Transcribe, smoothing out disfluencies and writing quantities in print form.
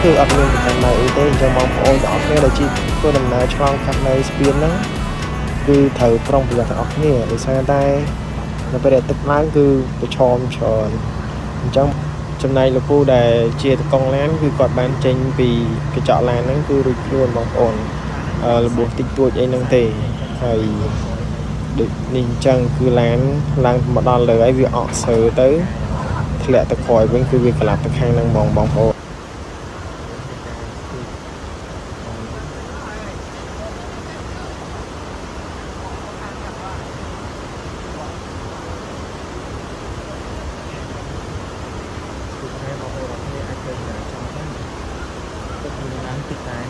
គឺអត់មានប្រកាន់ណៃអីទេអញ្ចឹងបងប្អូនទាំងអស់គ្នាដែលជិះធ្វើដំណើរឆ្លងកាត់នៅស្ពានហ្នឹងគឺត្រូវប្រុងប្រយ័ត្នទាំងអស់គ្នាដោយសារតែនៅពេលដែលទឹកឡើងគឺប្រឈមច្រើនអញ្ចឹងចំណែកលោកគ្រូដែលជាតកង់ឡានគឺគាត់បានចេញពីកញ្ចក់ឡានហ្នឹងគឺរួចខ្លួនបងប្អូនរបួសតិចតួចអីហ្នឹងទេហើយដូចនេះអញ្ចឹងគឺឡានឡើងមកដល់លើហើយវាអក់សើទៅធ្លាក់ទៅក្រោយវិញគឺវាក្លាប់ទៅខាងហ្នឹងបងប្អូនទឹកមានឡើងតិចតែ